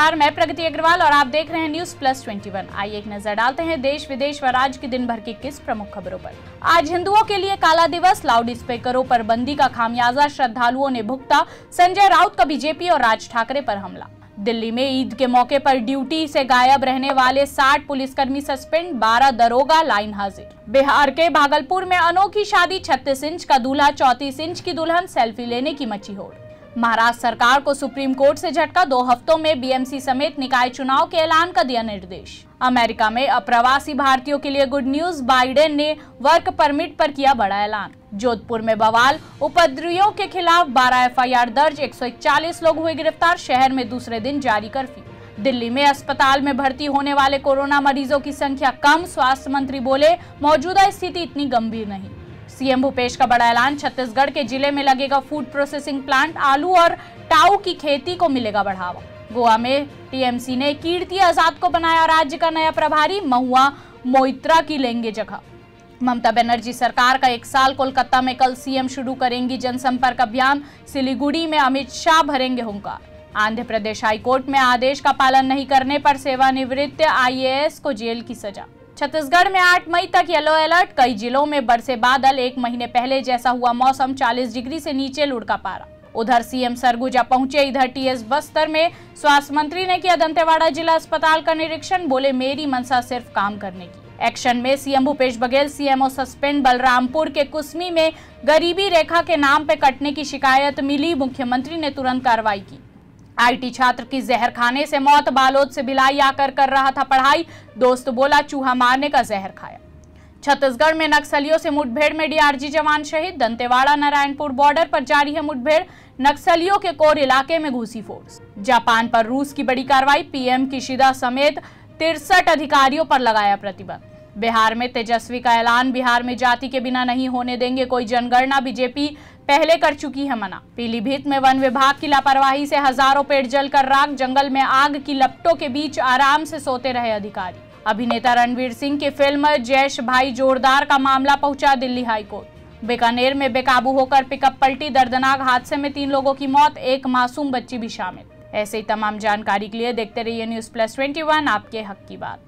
नमस्कार, मैं प्रगति अग्रवाल और आप देख रहे हैं न्यूज प्लस 21। आइए एक नजर डालते हैं देश विदेश व राज्य की दिन भर की किस प्रमुख खबरों पर। आज हिंदुओं के लिए काला दिवस, लाउड स्पीकरों पर बंदी का खामियाजा श्रद्धालुओं ने भुगता, संजय राउत का बीजेपी और राज ठाकरे पर हमला। दिल्ली में ईद के मौके पर ड्यूटी से गायब रहने वाले 60 पुलिसकर्मी सस्पेंड, 12 दरोगा लाइन हाजिर। बिहार के भागलपुर में अनोखी शादी, 36 इंच का दूल्हा 34 इंच की दुल्हन, सेल्फी लेने की मची होड़। महाराष्ट्र सरकार को सुप्रीम कोर्ट से झटका, 2 हफ्तों में बीएमसी समेत निकाय चुनाव के ऐलान का दिया निर्देश। अमेरिका में अप्रवासी भारतीयों के लिए गुड न्यूज, बाइडेन ने वर्क परमिट पर किया बड़ा ऐलान। जोधपुर में बवाल, उपद्रवियों के खिलाफ 12 एफआईआर दर्ज, 141 लोग हुए गिरफ्तार, शहर में दूसरे दिन जारी कर्फ्यू। दिल्ली में अस्पताल में भर्ती होने वाले कोरोना मरीजों की संख्या कम, स्वास्थ्य मंत्री बोले मौजूदा स्थिति इतनी गंभीर नहीं। सीएम भूपेश का बड़ा ऐलान, छत्तीसगढ़ के जिले में लगेगा फूड प्रोसेसिंग प्लांट, आलू और टाऊ की खेती को मिलेगा बढ़ावा। गोवा में टीएमसी ने कीर्ति आजाद को बनाया राज्य का नया प्रभारी, महुआ मोइत्रा की लेंगे जगह। ममता बनर्जी सरकार का 1 साल, कोलकाता में कल सीएम शुरू करेंगी जनसंपर्क अभियान, सिलीगुड़ी में अमित शाह भरेंगे हुंकार। आंध्र प्रदेश हाईकोर्ट में आदेश का पालन नहीं करने पर सेवानिवृत्त आईएएस को जेल की सजा। छत्तीसगढ़ में 8 मई तक येलो अलर्ट, कई जिलों में बरसे बादल, 1 महीने पहले जैसा हुआ मौसम, 40 डिग्री से नीचे लुढ़का पारा। उधर सीएम सरगुजा पहुंचे, इधर टीएस बस्तर में स्वास्थ्य मंत्री ने किया दंतेवाड़ा जिला अस्पताल का निरीक्षण, बोले मेरी मंशा सिर्फ काम करने की। एक्शन में CM Bhupesh Baghel, CMO suspend. Balrampur के कुसमी में गरीबी रेखा के नाम पे कटने की शिकायत मिली, मुख्यमंत्री ने तुरंत कार्रवाई की। आईटी छात्र की जहर खाने से मौत, बालोद से भिलाई आकर कर रहा था पढ़ाई, दोस्त बोला चूहा मारने का जहर खाया। छत्तीसगढ़ में नक्सलियों से मुठभेड़ में डीआरजी जवान शहीद, दंतेवाड़ा नारायणपुर बॉर्डर पर जारी है मुठभेड़, नक्सलियों के कोर इलाके में घुसी फोर्स। जापान पर रूस की बड़ी कार्रवाई, पीएम किशिदा समेत 63 अधिकारियों पर लगाया प्रतिबंध। बिहार में तेजस्वी का ऐलान, बिहार में जाति के बिना नहीं होने देंगे कोई जनगणना, बीजेपी पहले कर चुकी है मना। पीलीभीत में वन विभाग की लापरवाही से हजारों पेड़ जलकर राख, जंगल में आग की लपटों के बीच आराम से सोते रहे अधिकारी। अभिनेता रणवीर सिंह की फिल्म जैश भाई जोरदार का मामला पहुंचा दिल्ली हाईकोर्ट। बीकानेर में बेकाबू होकर पिकअप पलटी, दर्दनाक हादसे में 3 लोगों की मौत, 1 मासूम बच्ची भी शामिल। ऐसे ही तमाम जानकारी के लिए देखते रहिए न्यूज प्लस 21, आपके हक की बात।